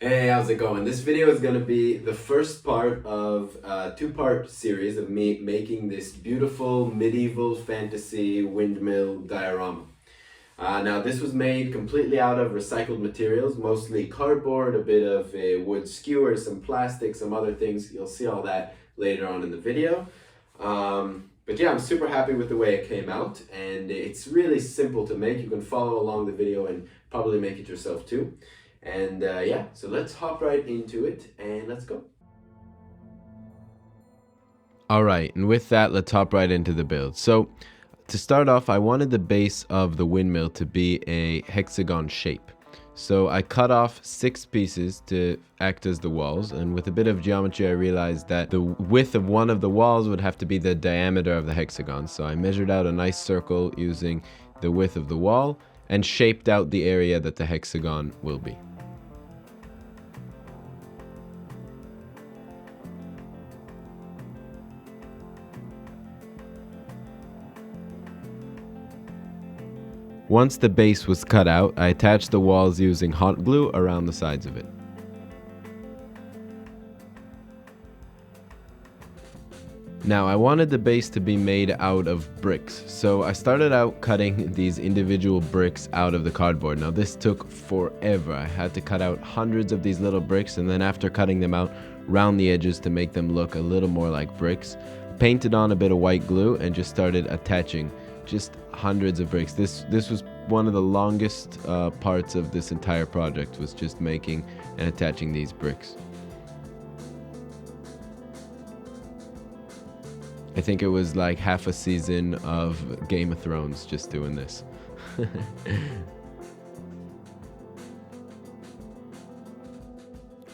Hey, how's it going? This video is going to be the first part of a two-part series of me making this beautiful medieval fantasy windmill diorama. Now, this was made completely out of recycled materials, mostly cardboard, a bit of a wood skewer, some plastic, some other things. You'll see all that later on in the video. But yeah, I'm super happy with the way it came out, and it's really simple to make. You can follow along the video and probably make it yourself too. And yeah, so let's hop right into it and let's go. Alright, and with that, let's hop right into the build. So, to start off, I wanted the base of the windmill to be a hexagon shape. So I cut off 6 pieces to act as the walls, and with a bit of geometry I realized that the width of one of the walls would have to be the diameter of the hexagon. So I measured out a nice circle using the width of the wall and shaped out the area that the hexagon will be. Once the base was cut out, I attached the walls using hot glue around the sides of it. Now I wanted the base to be made out of bricks, so I started out cutting these individual bricks out of the cardboard. Now this took forever. I had to cut out hundreds of these little bricks, and then after cutting them out, round the edges to make them look a little more like bricks. Painted on a bit of white glue and just started attaching just hundreds of bricks. This was one of the longest parts of this entire project, was just making and attaching these bricks. I think it was like half a season of Game of Thrones just doing this.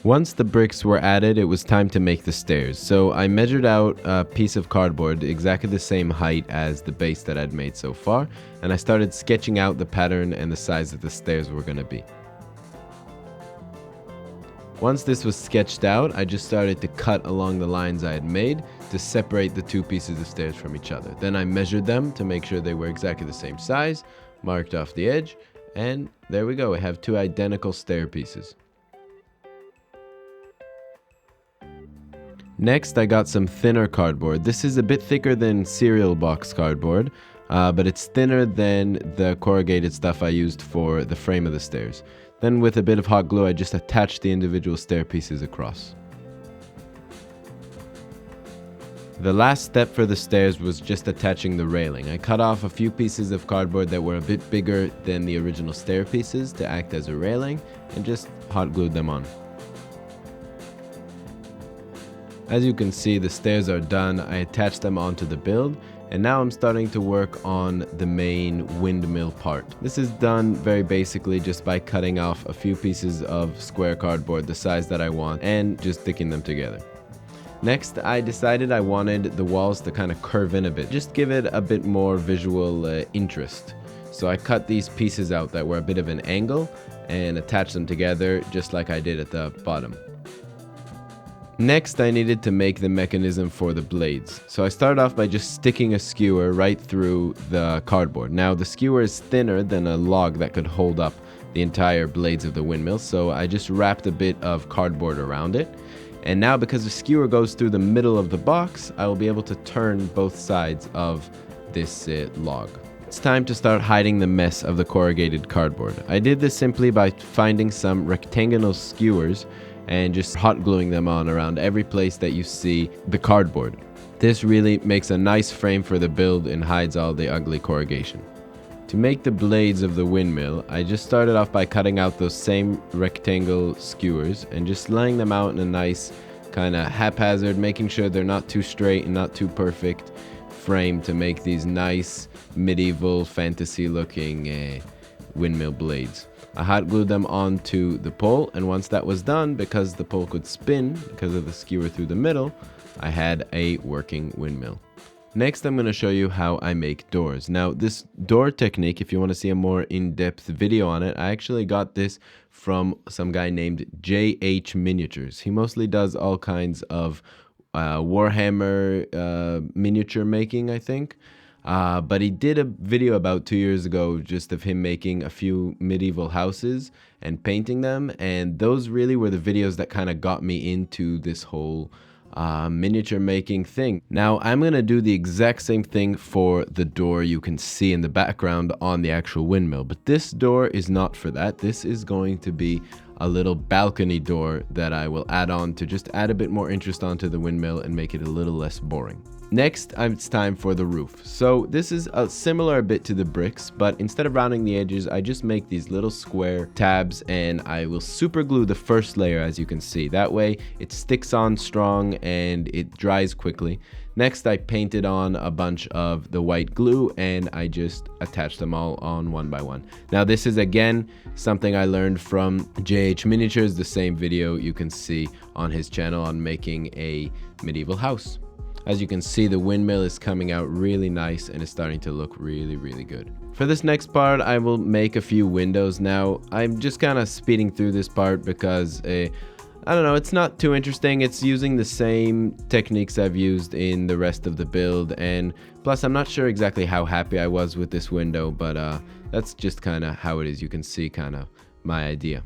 Once the bricks were added, it was time to make the stairs. So I measured out a piece of cardboard exactly the same height as the base that I'd made so far, and I started sketching out the pattern and the size that the stairs were going to be. Once this was sketched out, I just started to cut along the lines I had made to separate the two pieces of stairs from each other. Then I measured them to make sure they were exactly the same size, marked off the edge, and there we go. I have two identical stair pieces. Next, I got some thinner cardboard. This is a bit thicker than cereal box cardboard, but it's thinner than the corrugated stuff I used for the frame of the stairs. Then with a bit of hot glue, I just attached the individual stair pieces across. The last step for the stairs was just attaching the railing. I cut off a few pieces of cardboard that were a bit bigger than the original stair pieces to act as a railing, and just hot glued them on. As you can see, the stairs are done. I attached them onto the build, and now I'm starting to work on the main windmill part. This is done very basically just by cutting off a few pieces of square cardboard the size that I want and just sticking them together. Next, I decided I wanted the walls to kind of curve in a bit, just give it a bit more visual interest. So I cut these pieces out that were a bit of an angle and attached them together just like I did at the bottom. Next, I needed to make the mechanism for the blades. So I started off by just sticking a skewer right through the cardboard. Now the skewer is thinner than a log that could hold up the entire blades of the windmill, so I just wrapped a bit of cardboard around it. And now because the skewer goes through the middle of the box, I will be able to turn both sides of this log. It's time to start hiding the mess of the corrugated cardboard. I did this simply by finding some rectangular skewers and just hot gluing them on around every place that you see the cardboard. This really makes a nice frame for the build and hides all the ugly corrugation. To make the blades of the windmill, I just started off by cutting out those same rectangle skewers and just laying them out in a nice kind of haphazard, making sure they're not too straight and not too perfect frame to make these nice medieval fantasy looking windmill blades. I hot glued them onto the pole, and once that was done, because the pole could spin because of the skewer through the middle, I had a working windmill. Next, I'm going to show you how I make doors. Now, this door technique, if you want to see a more in-depth video on it, I actually got this from some guy named JH Miniatures. He mostly does all kinds of Warhammer miniature making, I think. But he did a video about 2 years ago just of him making a few medieval houses and painting them, and those really were the videos that kind of got me into this whole miniature making thing. Now I'm gonna do the exact same thing for the door you can see in the background on the actual windmill, but this door is not for that. This is going to be a little balcony door that I will add on to just add a bit more interest onto the windmill and make it a little less boring. Next, it's time for the roof. So this is a similar bit to the bricks, but instead of rounding the edges, I just make these little square tabs and I will super glue the first layer, as you can see. That way it sticks on strong and it dries quickly. Next, I painted on a bunch of the white glue and I just attached them all on one by one. Now this is again something I learned from JH Miniatures, the same video you can see on his channel on making a medieval house. As you can see, the windmill is coming out really nice and is starting to look really, really good. For this next part, I will make a few windows. Now, I'm just kind of speeding through this part because, I don't know, it's not too interesting. It's using the same techniques I've used in the rest of the build, and plus I'm not sure exactly how happy I was with this window, but that's just kind of how it is. You can see kind of my idea.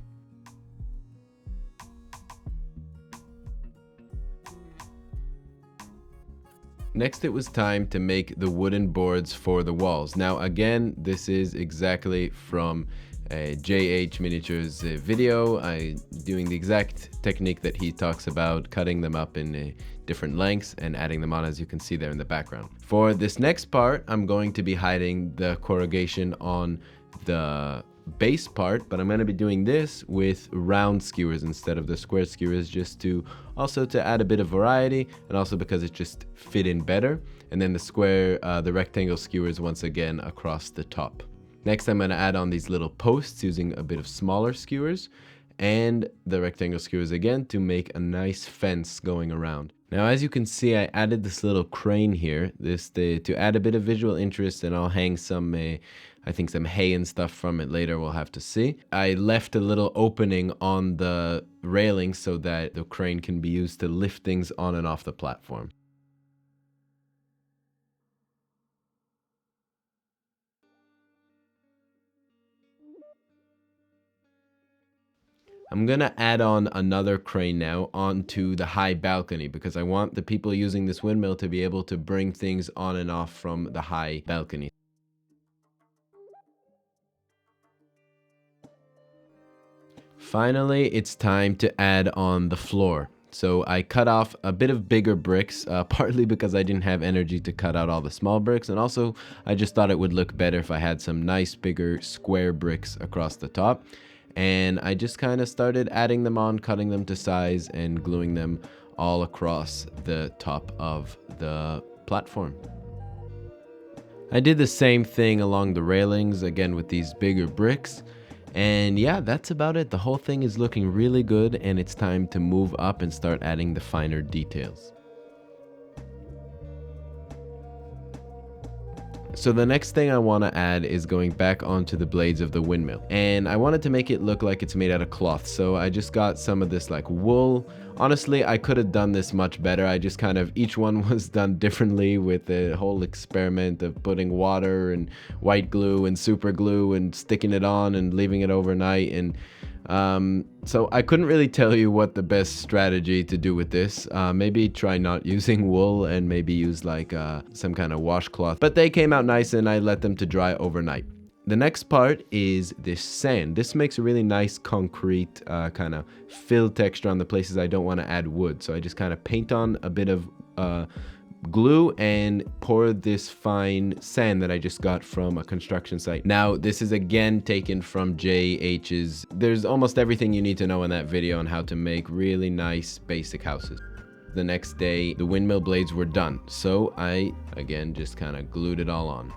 Next, it was time to make the wooden boards for the walls. Now again, this is exactly from JH Miniatures video. I'm doing the exact technique that he talks about, cutting them up in different lengths and adding them on, as you can see there in the background. For this next part, I'm going to be hiding the corrugation on the base part, but I'm going to be doing this with round skewers instead of the square skewers, just to also to add a bit of variety, and also because it just fit in better. And then the rectangle skewers once again across the top. Next, I'm going to add on these little posts using a bit of smaller skewers and the rectangle skewers again to make a nice fence going around. Now, as you can see, I added this little crane here, to add a bit of visual interest, and I'll hang some I think some hay and stuff from it later, we'll have to see. I left a little opening on the railing so that the crane can be used to lift things on and off the platform. I'm gonna add on another crane now onto the high balcony because I want the people using this windmill to be able to bring things on and off from the high balcony. Finally, it's time to add on the floor. So I cut off a bit of bigger bricks, partly because I didn't have energy to cut out all the small bricks, and also I just thought it would look better if I had some nice bigger square bricks across the top. And I just kind of started adding them on, cutting them to size and gluing them all across the top of the platform. I did the same thing along the railings, again with these bigger bricks. And yeah, that's about it. The whole thing is looking really good, and it's time to move up and start adding the finer details. So the next thing I want to add is going back onto the blades of the windmill, and I wanted to make it look like it's made out of cloth, so I just got some of this like wool. Honestly, I could have done this much better. I just kind of, each one was done differently with the whole experiment of putting water and white glue and super glue and sticking it on and leaving it overnight, and so I couldn't really tell you what the best strategy to do with this. Maybe try not using wool and maybe use like some kind of washcloth, but they came out nice and I let them to dry overnight. The next part is this sand. This makes a really nice concrete kind of fill texture on the places I don't want to add wood. So I just kind of paint on a bit of glue and pour this fine sand that I just got from a construction site. Now, this is again taken from JH's. There's almost everything you need to know in that video on how to make really nice basic houses. The next day, the windmill blades were done. So I, again, just kind of glued it all on.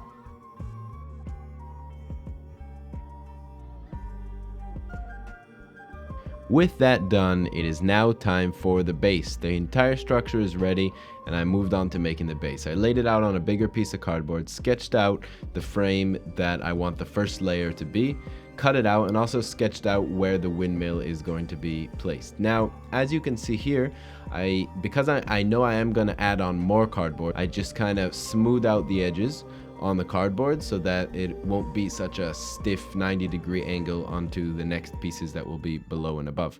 With that done, it is now time for the base. The entire structure is ready, and I moved on to making the base. I laid it out on a bigger piece of cardboard, sketched out the frame that I want the first layer to be, cut it out, and also sketched out where the windmill is going to be placed. Now, as you can see here, because I know I am going to add on more cardboard, I just kind of smooth out the edges on the cardboard so that it won't be such a stiff 90-degree angle onto the next pieces that will be below and above.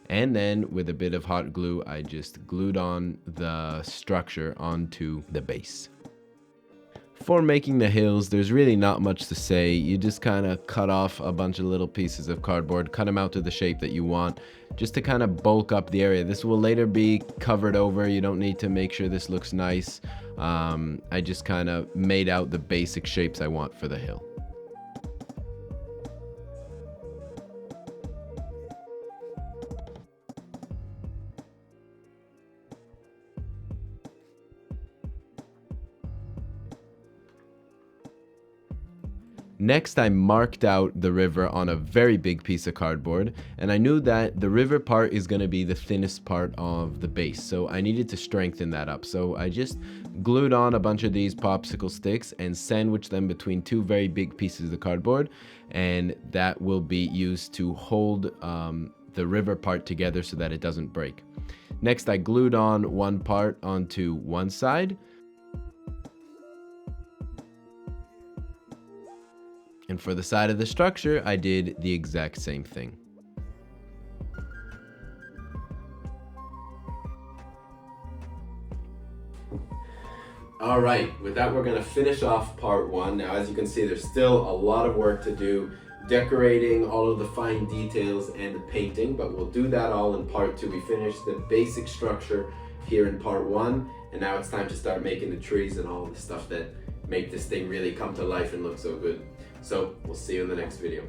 And then with a bit of hot glue, I just glued on the structure onto the base. For making the hills, there's really not much to say. You just kind of cut off a bunch of little pieces of cardboard, cut them out to the shape that you want, just to kind of bulk up the area. This will later be covered over. You don't need to make sure this looks nice. I just kind of made out the basic shapes I want for the hill. Next, I marked out the river on a very big piece of cardboard, and I knew that the river part is going to be the thinnest part of the base, so I needed to strengthen that up. So I just glued on a bunch of these popsicle sticks and sandwiched them between two very big pieces of cardboard, and that will be used to hold the river part together so that it doesn't break. Next, I glued on one part onto one side, and for the side of the structure, I did the exact same thing. All right, with that, we're gonna finish off part one. Now, as you can see, there's still a lot of work to do, decorating all of the fine details and the painting, but we'll do that all in part two. We finished the basic structure here in part one, and now it's time to start making the trees and all the stuff that make this thing really come to life and look so good. So we'll see you in the next video.